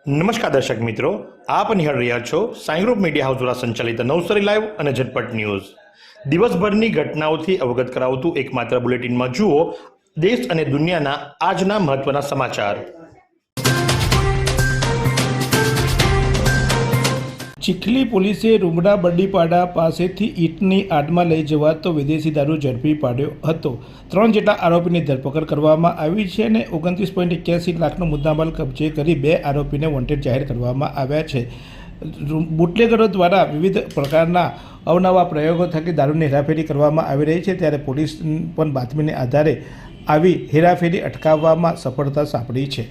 નમસ્કાર દર્શક મિત્રો, આપ નિહાળ રહ્યા છો સાઈ ગ્રુપ મીડિયા હાઉસ દ્વારા સંચાલિત નવસારી લાઈવ અને ઝટપટ ન્યૂઝ। દિવસભરની ઘટનાઓથી અવગત કરાવતું એકમાત્ર બુલેટિનમાં જુઓ દેશ અને દુનિયાના આજના મહત્વના સમાચાર। ચીખલી પોલીસે રૂમડા બરડીપાડા પાસેથી ઈંટની આડમાં લઈ જવાતો વિદેશી દારૂ ઝડપી પાડ્યો હતો। 3 જેટલા આરોપીની ધરપકડ કરવામાં આવી છે અને 29.81 લાખનો મુદ્દામાલ કબજે કરી 2 આરોપીને વોન્ટેડ જાહેર કરવામાં આવ્યા છે। બુટલેગરો દ્વારા વિવિધ પ્રકારના અવનવા પ્રયોગો થકી દારૂની હેરાફેરી કરવામાં આવી રહી છે, ત્યારે પોલીસ પણ બાતમીને આધારે આવી હેરાફેરી અટકાવવામાં સફળતા સાંપડી છે।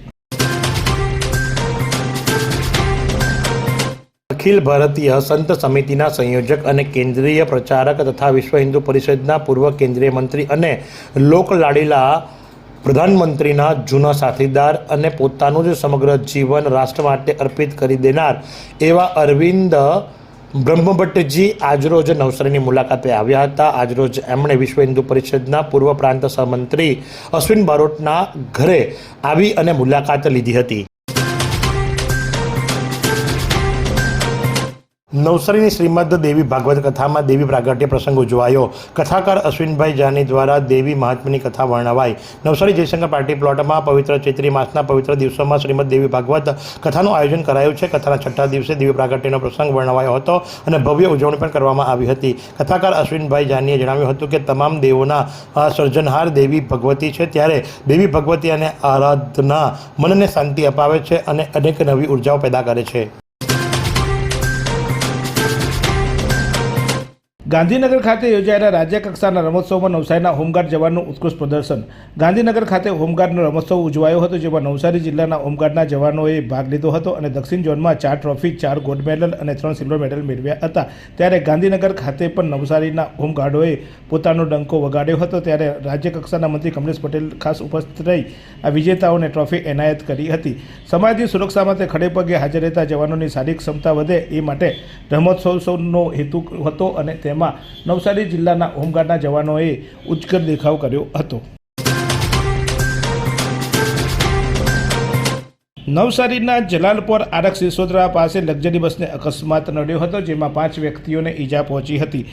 અખિલ ભારતીય સંત સમિતિના સંયોજક અને કેન્દ્રીય પ્રચારક તથા વિશ્વ હિન્દુ પરિષદના પૂર્વ કેન્દ્રીય મંત્રી અને લોકલાડીલા પ્રધાનમંત્રીના જૂના સાથીદાર અને પોતાનું જ સમગ્ર જીવન રાષ્ટ્ર માટે અર્પિત કરી દેનાર એવા અરવિંદ બ્રહ્મભટ્ટજી આજરોજ નવસારીની મુલાકાતે આવ્યા હતા। આજરોજ એમણે વિશ્વ હિન્દુ પરિષદના પૂર્વ પ્રાંત સહમંત્રી અશ્વિન બારોટના ઘરે આવી અને મુલાકાત લીધી હતી। નવસારીની શ્રીમદ દેવી ભાગવત કથામાં દેવી પ્રાગટ્ય પ્રસંગ ઉજવાયો। કથાકાર અશ્વિનભાઈ જાની દ્વારા દેવી મહાત્મ્યની કથા વર્ણવાઈ। નવસારી જયશંકર પાર્ટી પ્લોટમાં પવિત્ર ચૈત્રી માસના પવિત્ર દિવસોમાં શ્રીમદ દેવી ભાગવત કથાનું આયોજન કરાયું છે। કથાના 6ઠ્ઠા દિવસે દેવી પ્રાગટ્યનો પ્રસંગ વર્ણવાયો હતો અને ભવ્ય ઉજવણી પણ કરવામાં આવી હતી। કથાકાર અશ્વિનભાઈ જાનીએ જણાવ્યું હતું કે તમામ દેવોના સર્જનહાર દેવી ભગવતી છે, ત્યારે દેવી ભગવતી અને આરાધના મનને શાંતિ અપાવે છે અને અનેક નવી ઉર્જાઓ પેદા કરે છે। ગાંધીનગર ખાતે યોજાયેલા રાજ્ય કક્ષાના રમોત્સવમાં નવસારીના હોમગાર્ડ જવાનનું ઉત્કૃષ્ટ પ્રદર્શન। ગાંધીનગર ખાતે હોમગાર્ડનો રમોત્સવ ઉજવાયો હતો, જેમાં નવસારી જિલ્લાના હોમગાર્ડના જવાનોએ ભાગ લીધો હતો અને દક્ષિણ ઝોનમાં 4 ટ્રોફી, 4 ગોલ્ડ મેડલ અને 3 સિલ્વર મેડલ મેળવ્યા હતા। ત્યારે ગાંધીનગર ખાતે પણ નવસારીના હોમગાર્ડોએ પોતાનો ડંકો વગાડ્યો હતો, ત્યારે રાજ્ય કક્ષાના મંત્રી કમલેશ પટેલ ખાસ ઉપસ્થિત રહી આ વિજેતાઓને ટ્રોફી એનાયત કરી હતી। સમાજની સુરક્ષા માટે ખડે પગે હાજર રહેતા જવાનોની શારીરિક ક્ષમતા વધે એ માટે રમોત્સવનો હેતુ હતો અને તેમાં નવસારી જિલ્લાના હોમગાર્ડના જવાનોએ ઉચ્ચકર દેખાવ કર્યો હતો। નવસારીના જલાલપોર આરક્ષ સિસોદરા પાસે લક્ઝરી બસને અકસ્માત નડ્યો હતો, જેમાં 5 વ્યક્તિઓને ઈજા પહોંચી હતી।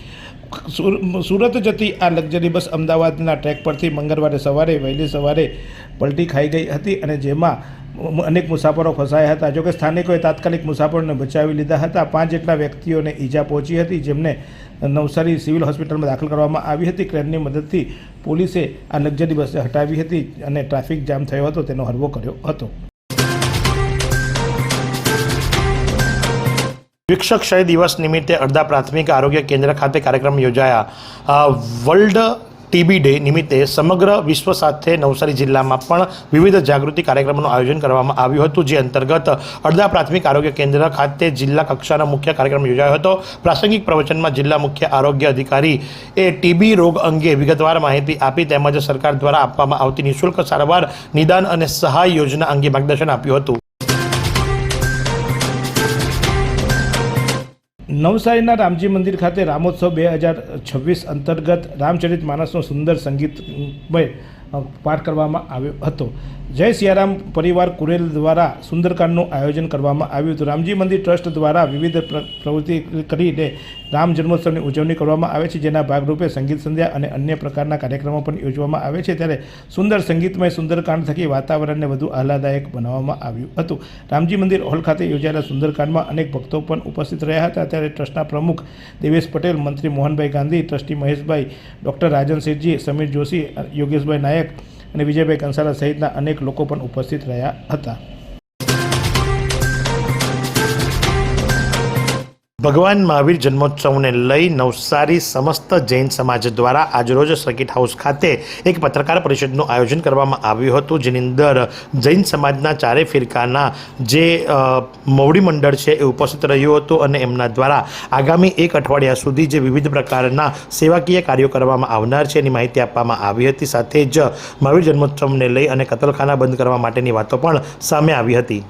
સુરત જતી આ લક્ઝરી બસ અમદાવાદના ટ્રેક પરથી મંગળવારે સવારે વહેલી સવારે પલટી ખાઈ ગઈ હતી અને જેમાં અનેક મુસાફરો ફસાયા હતા। જોકે સ્થાનિકોએ તાત્કાલિક મુસાફરોને બચાવી લીધા હતા। 5 જેટલા વ્યક્તિઓને ઈજા પહોંચી હતી, જેમને નવસારી સિવિલ હોસ્પિટલમાં દાખલ કરવામાં આવી હતી। ક્રેનની મદદથી પોલીસે આ લક્ઝરી બસને હટાવી હતી અને ટ્રાફિક જામ થયો હતો તેનો હળવો કર્યો હતો। વિશ્વ ક્ષય દિવસ નિમિત્તે અડધા પ્રાથમિક આરોગ્ય કેન્દ્ર ખાતે કાર્યક્રમ યોજાયા। વર્લ્ડ ટીબી ડે નિમિત્તે સમગ્ર વિશ્વ સાથે નવસારી જિલ્લામાં પણ વિવિધ જાગૃતિ કાર્યક્રમોનું આયોજન કરવામાં આવ્યું હતું, જે અંતર્ગત અડધા પ્રાથમિક આરોગ્ય કેન્દ્ર ખાતે જિલ્લા કક્ષાનો મુખ્ય કાર્યક્રમ યોજાયો હતો। પ્રાસંગિક પ્રવચનમાં જિલ્લા મુખ્ય આરોગ્ય અધિકારી એ ટીબી રોગ અંગે વિગતવાર માહિતી આપી તેમજ સરકાર દ્વારા આપવામાં આવતી નિઃશુલ્ક સારવાર, નિદાન અને સહાય યોજના અંગે માર્ગદર્શન આપ્યું હતું। નવસારીના રામજી મંદિર ખાતે રામોત્સવ 2026 અંતર્ગત રામચરિત માનસનો સુંદર સંગીતમય પાઠ કરવામાં આવ્યો હતો। જય સિયારામ પરિવાર કુરેલ દ્વારા સુંદરકાંડનું આયોજન કરવામાં આવ્યું હતું। રામજી મંદિર ટ્રસ્ટ દ્વારા વિવિધ પ્રવૃત્તિ કરીને રામ જન્મોત્સવની ઉજવણી કરવામાં આવે છે, જેના ભાગરૂપે સંગીત સંધ્યા અને અન્ય પ્રકારના કાર્યક્રમો પણ યોજવામાં આવે છે। ત્યારે સુંદર સંગીતમય સુંદરકાંડ થકી વાતાવરણને વધુ આહલાદાયક બનાવવામાં આવ્યું હતું। રામજી મંદિર હોલ ખાતે યોજાયેલા સુંદરકાંડમાં અનેક ભક્તો પણ ઉપસ્થિત રહ્યા હતા। ત્યારે ટ્રસ્ટના પ્રમુખ દેવેશ પટેલ, મંત્રી મોહનભાઈ ગાંધી, ટ્રસ્ટી મહેશભાઈ, ડૉક્ટર રાજન શેઠજી, સમીર જોશી, યોગેશભાઈ નાયક અને વિજયભાઈ કંસારા સહિતના અનેક લોકો પણ ઉપસ્થિત રહ્યા હતા। ભગવાન મહાવીર જન્મોત્સવને લઈ નવસારી સમસ્ત જૈન સમાજ દ્વારા આજરોજ સર્કિટ હાઉસ ખાતે એક પત્રકાર પરિષદનું આયોજન કરવામાં આવ્યું હતું, જેની અંદર જૈન સમાજના ચારે ફિરકાના જે મોવડી મંડળ છે એ ઉપસ્થિત રહ્યું હતું અને એમના દ્વારા આગામી 1 અઠવાડિયા સુધી જે વિવિધ પ્રકારના સેવાકીય કાર્યો કરવામાં આવનાર છે એની માહિતી આપવામાં આવી હતી। સાથે જ મહાવીર જન્મોત્સવને લઈ અને કતલખાના બંધ કરવા માટેની વાતો પણ સામે આવી હતી।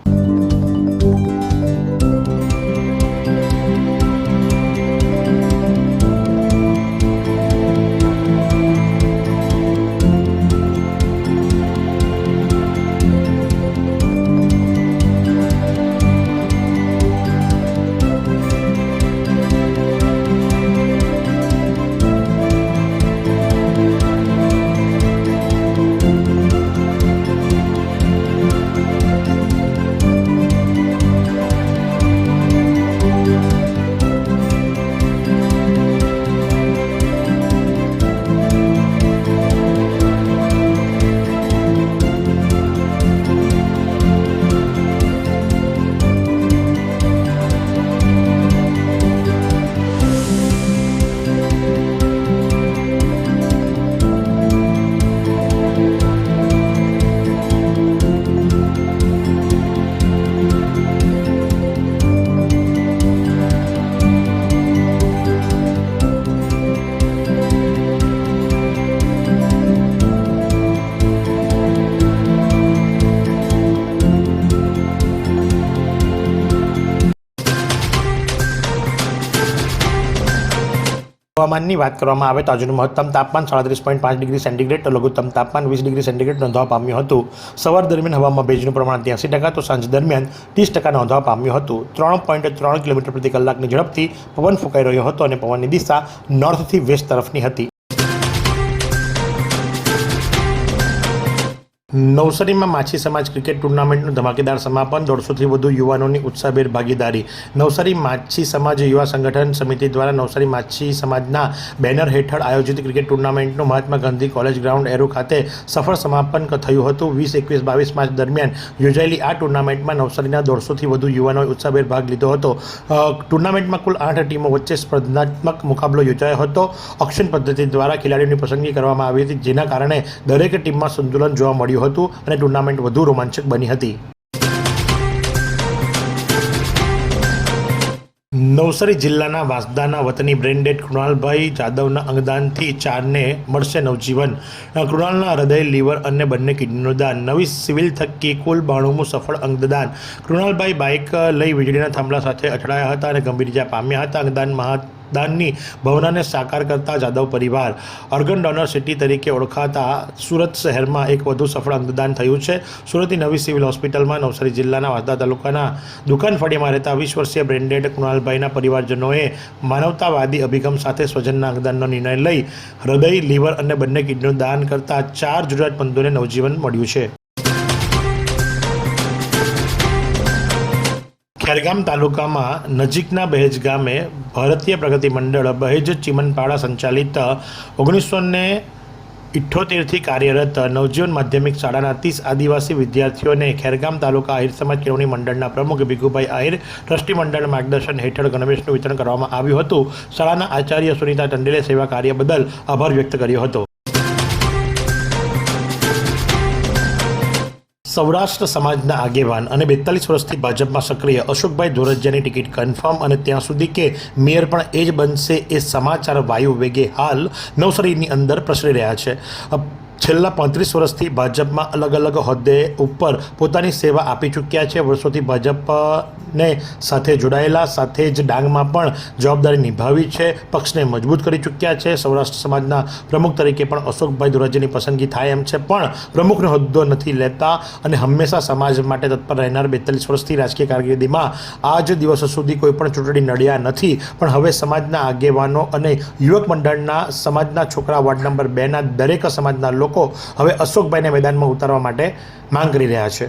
હવામાનની વાત કરવામાં આવે તો આજનું મહત્તમ તાપમાન 37.5 ડિગ્રી સેન્ટીગ્રેડ તો લઘુત્તમ તાપમાન 20 ડિગ્રી સેન્ટીગ્રેડ નોંધવા પામ્યું હતું. સવાર દરમિયાન હવામાં ભેજનું પ્રમાણ 83% તો સાંજ દરમિયાન 30% નોંધવા પામ્યું હતું. 3.3 કિલોમીટર પ્રતિ કલાકની ઝડપથી પવન ફૂંકાઈ રહ્યો હતો અને પવનની દિશા નોર્થથી વેસ્ટ તરફની હતી. નવસારીમાં માછી સમાજ ક્રિકેટ ટુર્નામેન્ટનું ધમાકેદાર સમાપન. 150થી વધુ યુવાનોની ઉત્સાહભેર ભાગીદારી. નવસારી માછી સમાજ યુવા સંગઠન સમિતિ દ્વારા નવસારી માછી સમાજના બેનર હેઠળ આયોજિત cricket ટુર્નામેન્ટનું Mahatma Gandhi college ground arrow ખાતે સફળ સમાપન થયું હતું. 20, 21, 22 માર્ચ દરમિયાન યોજાયેલી આ ટુર્નામેન્ટમાં નવસારીના 150થી વધુ યુવાનોએ ઉત્સાહભેર ભાગ લીધો હતો. ટુર્નામેન્ટમાં કુલ 8 ટીમો વચ્ચે સ્પર્ધાત્મક મુકાબલો યોજાયો હતો. ઓક્શન પદ્ધતિ દ્વારા ખેલાડીઓની પસંદગી કરવામાં આવી હતી, જેના કારણે દરેક ટીમમાં સંતુલન જોવા મળ્યું હતું અને ટુર્નામેન્ટ વધુ રોમાંચક બની હતી. નવસારી જિલ્લાના વાંસદાના વતની બ્રેન્ડેડ કૃણાલભાઈ જાદવના અંગદાનથી 4ને મળશે નવજીવન. કૃણાલના હૃદય, લીવર અને બંને કિડનીનું દાન. નવી સિવિલ થકી કુલ 92મું સફળ અંગદાન. કૃણાલભાઈ બાઇક લઈ વીજળીના થાંભલા સાથે અથડાયા હતા અને ગંભીર ઇજા પામ્યા હતા. અંગદાન મહાદાનની ભાવનાને સાકાર કરતા જાદવ પરિવાર. ઓર્ગન ડોનર સિટી તરીકે ઓળખાતા સુરત શહેરમાં એક વધુ સફળ અંગદાન થયું છે. સુરતની નવી સિવિલ હોસ્પિટલમાં નવસારી જિલ્લાના વાંસદા તાલુકાના દુકાન ફળિયામાં રહેતા 20 વર્ષીય બ્રેન્ડેડ કૃણાલભાઈના પરિવારજનોએ માનવતાવાદી અભિગમ સાથે સ્વજનના અંગદાનનો નિર્ણય લઈ હૃદય, લીવર અને બંને કિડનીનું દાન કરતા 4 જરૂરિયાતમંદોને નવજીવન મળ્યું છે. ખેરગામ તાલુકામાં નજીકના બહેજ ગામે ભારતીય પ્રગતિ મંડળ બહેજ ચીમનપાડા સંચાલિત 1978થી કાર્યરત નવજીવન માધ્યમિક શાળાના 30 આદિવાસી વિદ્યાર્થીઓને ખેરગામ તાલુકા આહિર સમાજ કેળવણી મંડળના પ્રમુખ ભીખુભાઈ આહિર ટ્રસ્ટી મંડળ માર્ગદર્શન હેઠળ ગણવેશનું વિતરણ કરવામાં આવ્યું હતું. શાળાના આચાર્ય સુનીતા ટંડેલે સેવા કાર્ય બદલ આભાર વ્યક્ત કર્યો હતો. સૌરાષ્ટ્ર સમાજના આગેવાન અને 42 વર્ષથી ભાજપમાં સક્રિય અશોકભાઈ ધોરજીયાની ટિકિટ કન્ફર્મ અને ત્યાં સુધી કે મેયર પણ એ જ બનશે એ સમાચાર વાયુ વેગે હાલ નવસારીની અંદર પ્રસરી રહ્યા છે. છેલ્લા 35 વર્ષથી ભાજપમાં અલગ અલગ હોદ્દે ઉપર પોતાની સેવા આપી ચૂક્યા છે. વર્ષોથી ભાજપને સાથે જોડાયેલા, સાથે જ ડાંગમાં પણ જવાબદારી નિભાવી છે. પક્ષને મજબૂત કરી ચૂક્યા છે. સૌરાષ્ટ્ર સમાજના પ્રમુખ તરીકે પણ અશોકભાઈ ધોરજીયાની પસંદગી થાય એમ છે, પણ પ્રમુખનો હોદ્દો નથી લેતા અને હંમેશા સમાજ માટે તત્પર રહેનાર 42 વર્ષથી રાજકીય કારકિર્દીમાં આજ દિવસ સુધી કોઈ પણ ચૂંટણી લડ્યા નથી. પણ હવે સમાજના આગેવાનો અને યુવક મંડળના સમાજના છોકરા વોર્ડ નંબર 2ના દરેક સમાજના લોકો હવે અશોકભાઈને મેદાનમાં ઉતારવા માટે માંગ કરી રહ્યા છે.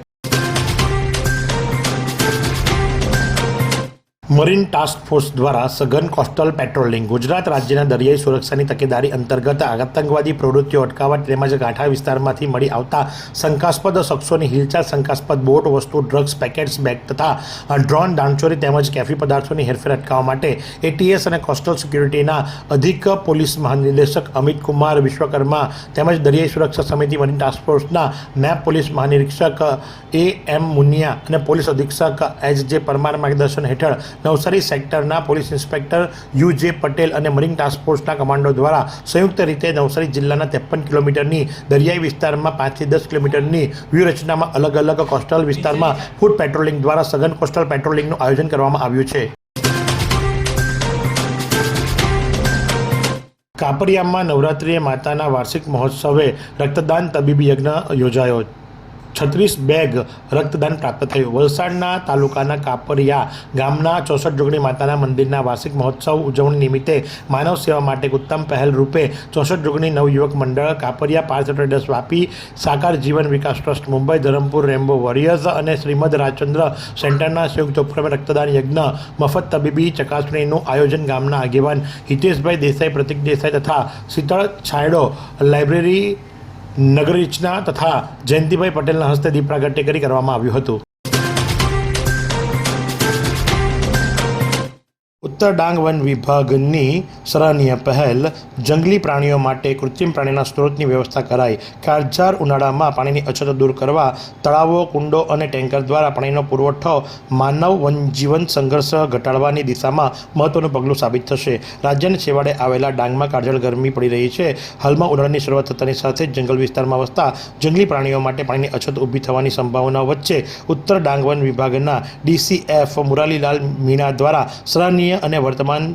મરીન ટાસ્ક ફોર્સ દ્વારા સઘન કોસ્ટલ પેટ્રોલિંગ. ગુજરાત રાજ્યના દરિયાઈ સુરક્ષાની તકેદારી અંતર્ગત આતંકવાદી પ્રવૃત્તિઓ અટકાવવા તેમજ કાંઠા વિસ્તારમાંથી મળી આવતા શંકાસ્પદ શખ્સોની હિલચાલ, શંકાસ્પદ બોટ, વસ્તુ, ડ્રગ્સ, પેકેટ્સ, બેગ તથા ડ્રોન, દાણચોરી તેમજ કેફી પદાર્થોની હેરફેર અટકાવવા માટે એટીએસ અને કોસ્ટલ સિક્યુરિટીના અધિક પોલીસ મહાનિદેશક અમિત કુમાર વિશ્વકર્મા તેમજ દરિયાઈ સુરક્ષા સમિતિ મરીન ટાસ્ક ફોર્સના નાયબ પોલીસ મહાનિરીક્ષક AM મુનિયા અને પોલીસ અધિક્ષક HJ પરમાર માર્ગદર્શન હેઠળ નવસારી સેક્ટરના પોલીસ ઇન્સ્પેક્ટર UJ પટેલ અને મરીન ટાસ્ક ફોર્સના કમાન્ડો દ્વારા સંયુક્ત રીતે નવસારી જિલ્લાના 53 કિલોમીટરની દરિયાઈ વિસ્તારમાં 5 થી 10 કિલોમીટરની વ્યૂહરચનામાં અલગ અલગ કોસ્ટલ વિસ્તારમાં ફૂટ પેટ્રોલિંગ દ્વારા સઘન કોસ્ટલ પેટ્રોલિંગનું આયોજન કરવામાં આવ્યું છે. કાપરિયામાં નવરાત્રિએ માતાના વાર્ષિક મહોત્સવે રક્તદાન તબીબી યજ્ઞ યોજાયો. 36 બેગ રક્તદાન પ્રાપ્ત થયું. વલસાડના તાલુકાના કાપરિયા ગામના 64 જોગણી માતાના મંદિરના વાર્ષિક મહોત્સવ ઉજવણી નિમિત્તે માનવ સેવા માટે ઉત્તમ પહેલ રૂપે 64 જોગણી નવયુવક મંડળ, Kapariya, Parth traders Vapi, Sakar Jivan Vikas trust Mumbai, Dharampur Rambo warriors અને શ્રીમદ રાજચંદ્ર સેન્ટરના સંયુક્ત ઉપક્રમે રક્તદાન યજ્ઞ મફત તબીબી ચકાસણીનું આયોજન ગામના આગેવાન હિતેશભાઈ દેસાઈ, પ્રતિક દેસાઈ તથા શીતળ છાયડો લાઇબ્રેરી નગરરચના તથા જયંતિભાઈ પટેલના હસ્તે દીપ પ્રાગટ્ય કરી કરવામાં આવ્યું હતું. ઉત્તર ડાંગ વન વિભાગની સરાહનીય પહેલ. જંગલી પ્રાણીઓ માટે કૃત્રિમ પાણીના સ્ત્રોતની વ્યવસ્થા કરાઈ. કાળઝાળ ઉનાળામાં પાણીની અછત દૂર કરવા તળાવો, કુંડો અને ટેન્કર દ્વારા પાણીનો પુરવઠો માનવ વનજીવન સંઘર્ષ ઘટાડવાની દિશામાં મહત્વનું પગલું સાબિત થશે. રાજ્યના છેવાડે આવેલા ડાંગમાં કાળઝાળ ગરમી પડી રહી છે. હાલમાં ઉનાળાની શરૂઆત થતાની સાથે જ જંગલ વિસ્તારમાં વસતા જંગલી પ્રાણીઓ માટે પાણીની અછત ઊભી થવાની સંભાવનાઓ વચ્ચે ઉત્તર ડાંગ વન વિભાગના DCF મુરાલીલાલ મીણા દ્વારા સરાહનીય અને વર્તમાન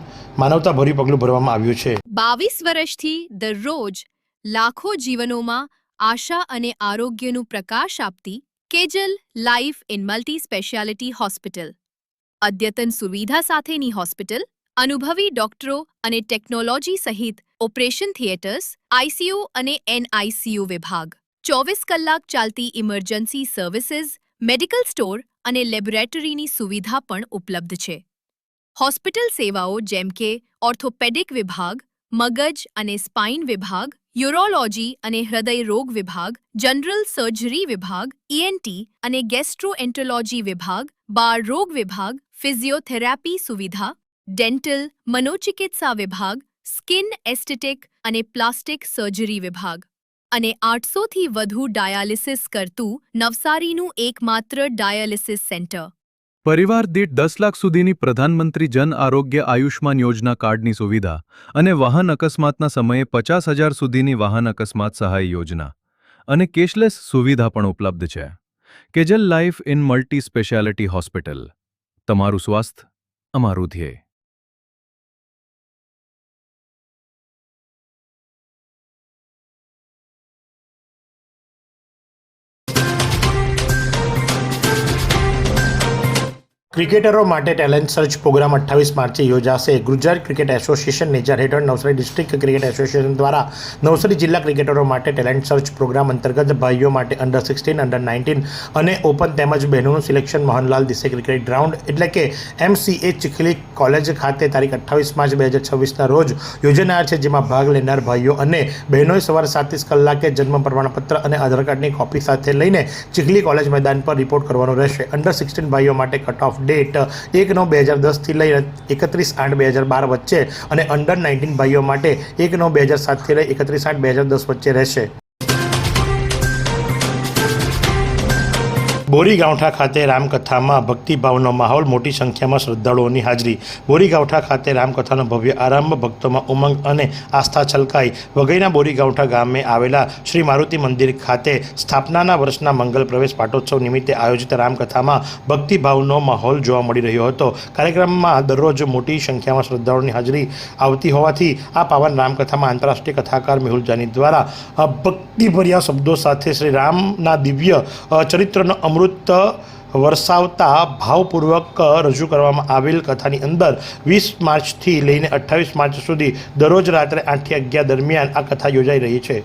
માનવતાભર્યું પગલું ભરવામાં આવ્યું છે. 22 વર્ષથી દરરોજ લાખો જીવનોમાં આશા અને આરોગ્યનું પ્રકાશ આપતી Kejal life in multi speciality hospital. અદ્યતન સુવિધા સાથેની હોસ્પિટલ, અનુભવી ડોક્ટરો અને ટેકનોલોજી સહિત ઓપરેશન થિયેટર્સ, આઈસીયુ અને એનઆઈસીયુ વિભાગ, 24 કલાક ચાલતી ઇમરજન્સી સર્વિસીસ, મેડિકલ સ્ટોર અને લેબોરેટરીની સુવિધા પણ ઉપલબ્ધ છે. હોસ્પિટલ સેવાઓ જેમ કે ઓર્થોપેડિક વિભાગ, મગજ અને સ્પાઇન વિભાગ, યુરોલોજી અને હૃદય રોગ વિભાગ, જનરલ સર્જરી વિભાગ, ઈએનટી અને ગેસ્ટ્રોએન્ટરોલોજી વિભાગ, બાળ રોગ વિભાગ, ફિઝિયોથેરાપી સુવિધા, ડેન્ટલ, મનોચિકિત્સા વિભાગ, સ્કિન એસ્થેટિક અને પ્લાસ્ટિક સર્જરી વિભાગ અને 800થી વધુ ડાયાલિસિસ કરતું નવસારીનું એકમાત્ર ડાયાલિસિસ સેન્ટર. પરિવાર દીઠ 10 લાખ સુધીની પ્રધાનમંત્રી જન આરોગ્ય આયુષ્માન યોજના કાર્ડની સુવિધા અને વાહન અકસ્માતના સમયે 50,000 સુધીની વાહન અકસ્માત સહાય યોજના અને કેશલેસ સુવિધા પણ ઉપલબ્ધ છે. Kejal life in multi speciality hospital. તમારું સ્વાસ્થ્ય અમારું ધ્યેય. ક્રિકેટરો માટે ટેલેન્ટ સર્ચ પ્રોગ્રામ 28 માર્ચે યોજાશે. ગુજરાત ક્રિકેટ એસોસિએશન નેજા હેઠળ નવસારી ડિસ્ટ્રિક્ટ ક્રિકેટ એસોસિએશન દ્વારા નવસારી જિલ્લા ક્રિકેટરો માટે ટેલેન્ટ સર્ચ પ્રોગ્રામ અંતર્ગત ભાઈઓ માટે અંડર 16, અંડર 19 અને ઓપન તેમજ બહેનોનું selection Mohanlal Desai cricket ground એટલે કે MCA ચીખલી કોલેજ ખાતે તારીખ 28 માર્ચ 2026ના રોજ યોજાનાર છે, જેમાં ભાગ લેનાર ભાઈઓ અને બહેનોએ સવારે 7:30 કલાકે જન્મ પ્રમાણપત્ર અને આધાર કાર્ડની કોપી સાથે લઈને ચીખલી કોલેજ મેદાન પર રિપોર્ટ કરવાનો રહેશે. અંડર 16 ભાઈઓ માટે કટ ઓફ ડેટ 1/9/2010 થી લઈ 31/8/2012 વચ્ચે અને અંડર 19 ભાઈઓ માટે 1/9/2007 થી લઈ 31/8/2010 વચ્ચે રહેશે. બોરીગાંઠા ખાતે રામકથામાં ભક્તિભાવનો માહોલ, મોટી સંખ્યામાં શ્રદ્ધાળુઓની હાજરી. બોરીગાંઠા ખાતે રામકથાનો ભવ્ય આરંભ, ભક્તોમાં ઉમંગ અને આસ્થા છલકાઈ. વઘઈના બોરીગાંઠા ગામે આવેલા શ્રી મારુતિ મંદિર ખાતે સ્થાપનાના વર્ષના મંગલ પ્રવેશ પાટોત્સવ નિમિત્તે આયોજિત રામકથામાં ભક્તિભાવનો માહોલ જોવા મળી રહ્યો હતો. કાર્યક્રમમાં દરરોજ મોટી સંખ્યામાં શ્રદ્ધાળુઓની હાજરી આવતી હોવાથી આ પાવન રામકથામાં આંતરરાષ્ટ્રીય કથાકાર મેહુલ જાની દ્વારા ભક્તિભર્યા શબ્દો સાથે શ્રી રામના દિવ્ય ચરિત્રનો અમૃત વરસાવતા ભાવપૂર્વક રજૂ કરવામાં આવેલ કથાની અંદર 20 માર્ચથી લઈને 28 માર્ચ સુધી દરરોજ રાત્રે 8 થી 11 દરમિયાન આ કથા યોજાઈ રહી છે.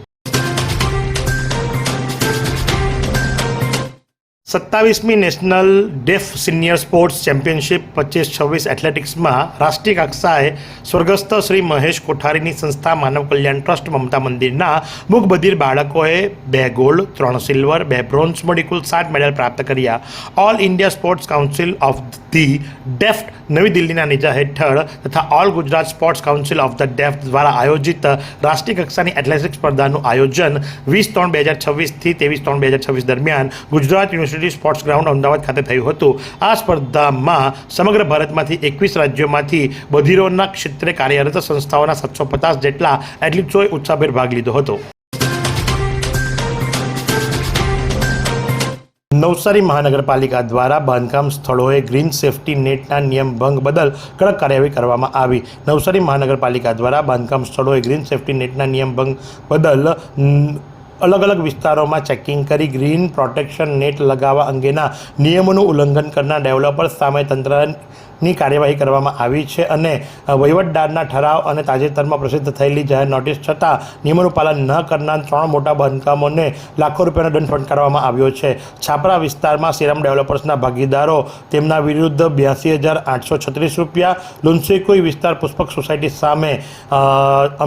27મી national deaf senior sports championship 25-26 એથ્લેટિક્સમાં રાષ્ટ્રીય કક્ષાએ સ્વર્ગસ્થ શ્રી મહેશ કોઠારીની સંસ્થા માનવ કલ્યાણ ટ્રસ્ટ મમતા મંદિરના મૂકબધિર બાળકોએ 2 ગોલ્ડ, 3 સિલ્વર, 2 બ્રોન્ઝ મળી કુલ 7 મેડલ પ્રાપ્ત કર્યા. All India sports council of the deaf નવી દિલ્હીના નેજા હેઠળ તથા all Gujarat sports council of the deaf દ્વારા આયોજિત રાષ્ટ્રીય કક્ષાની એથ્લેટિક્સ સ્પર્ધાનું આયોજન 20/3/2026 થી 23/3/2026 દરમિયાન Gujarat university sports ground Ahmedabad ખાતે થયું હતું. આ સ્પર્ધામાં સમગ્ર ભારતમાંથી 21 રાજ્યોમાંથી બધિરોના ક્ષેત્રે કાર્યરત સંસ્થાઓના 750 જેટલા એથ્લીટ્સોએ ઉત્સાહભેર ભાગ લીધો હતો. નવસારી મહાનગરપાલિકા દ્વારા બાંધકામ સ્થળોએ ગ્રીન સેફ્ટી નેટના નિયમ ભંગ બદલ કડક કાર્યવાહી કરવામાં આવી. નવસારી મહાનગરપાલિકા દ્વારા બાંધકામ સ્થળોએ ગ્રીન સેફ્ટી નેટના નિયમ ભંગ બદલ અલગ અલગ વિસ્તારોમાં ચેકિંગ કરી ગ્રીન પ્રોટેક્શન નેટ લગાવવા અંગેના નિયમોનું ઉલ્લંઘન કરનાર ડેવલપર્સ સામે તંત્રની કાર્યવાહી કરવામાં આવી છે અને વહીવટદારના ઠરાવ અને તાજેતરમાં પ્રસિદ્ધ થયેલી જાહેર નોટિસ છતાં નિયમોનું પાલન ન કરનાર 3 મોટા બાંધકામોને લાખો રૂપિયાનો દંડ ફટકારવામાં આવ્યો છે. છાપરા વિસ્તારમાં શ્રીરામ ડેવલપર્સના ભાગીદારો તેમના વિરુદ્ધ 82,836 રૂપિયા, લુન્સીકુઈ વિસ્તાર પુષ્પક સોસાયટી સામે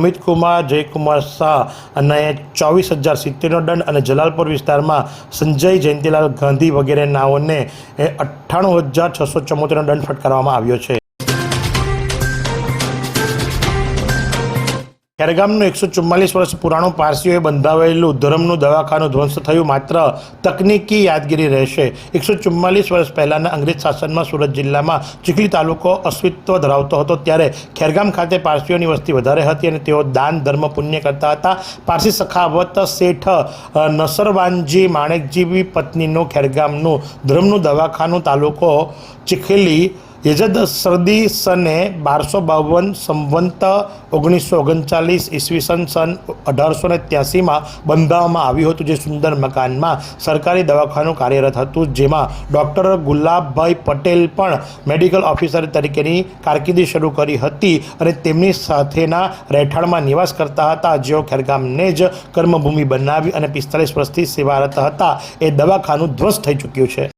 અમિતકુમાર જયકુમાર શાહ અને 24,070નો દંડ અને જલાલપુર વિસ્તારમાં સંજય જયંતિલાલ ગાંધી વગેરે નાઓને 98,674નો દંડ ફટકારવામાં આવ્યો છે. ખેરગામનું 144 વર્ષ પુરાણું પારસીઓએ બંધાવેલું ધર્મનું દવાખાનું ધ્વંસ થયું માત્ર તકનીકી યાદગીરી રહેશે. 144 વર્ષ પહેલાંના અંગ્રેજ શાસનમાં સુરત જિલ્લામાં ચીખલી તાલુકો અસ્તિત્વ ધરાવતો હતો, ત્યારે ખેરગામ ખાતે પારસીઓની વસ્તી વધારે હતી અને તેઓ દાન ધર્મ પુણ્ય કરતા હતા. પારસી સખાવત શેઠ નસરવાનજી માણેકજીની પત્નીનું ખેરગામનું ધર્મનું દવાખાનું તાલુકો ચીખલી યજદ સરદી સને 1252 સંવંત 1939 ઈસવીસન સન 1883માં બંધાવવામાં આવ્યું હતું, જે સુંદર મકાનમાં સરકારી દવાખાનું કાર્યરત હતું, જેમાં ડૉક્ટર ગુલાબભાઈ પટેલ પણ મેડિકલ ઓફિસર તરીકેની કારકિર્દી શરૂ કરી હતી અને તેમની સાથેના રહેઠાણમાં નિવાસ કરતા હતા, જેઓ ખેરગામને જ કર્મભૂમિ બનાવી અને 45 વર્ષથી સેવારત હતા. એ દવાખાનું ધ્વસ્ત થઈ ચૂક્યું છે.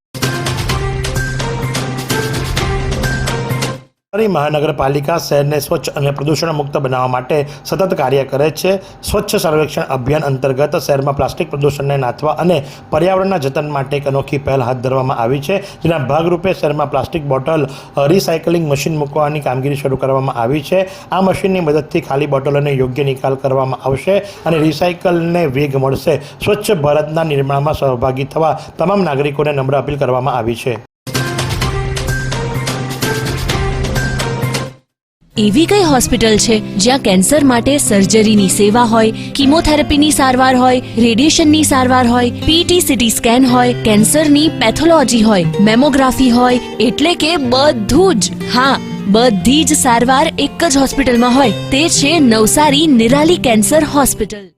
મહાનગરપાલિકા શહેરને સ્વચ્છ અને પ્રદૂષણ મુક્ત બનાવવા માટે સતત કાર્ય કરે છે. સ્વચ્છ સર્વેક્ષણ અભિયાન અંતર્ગત શહેરમાં પ્લાસ્ટિક પ્રદૂષણને નાથવા અને પર્યાવરણના જતન માટે એક અનોખી પહેલ હાથ ધરવામાં આવી છે, જેના ભાગરૂપે શહેરમાં પ્લાસ્ટિક બોટલ રિસાયકલિંગ મશીન મૂકવાની કામગીરી શરૂ કરવામાં આવી છે. આ મશીનની મદદથી ખાલી બોટલોને યોગ્ય નિકાલ કરવામાં આવશે અને રિસાયકલને વેગ મળશે. સ્વચ્છ ભારતના નિર્માણમાં સહભાગી થવા તમામ નાગરિકોને નમ્ર અપીલ કરવામાં આવી છે. એવી કઈ હોસ્પિટલ છે જ્યાં કેન્સર માટે સર્જરીની સેવા હોય, કીમોથેરાપીની સારવાર હોય, રેડિયેશનની સારવાર હોય, પીટી સીટી સ્કેન હોય, કેન્સરની પેથોલોજી હોય, મેમોગ્રાફી હોય, એટલે કે બધું જ. હા, બધી જ સારવાર એક જ હોસ્પિટલમાં હોય. તે છે નવસારી નિરાલી કેન્સર હોસ્પિટલ.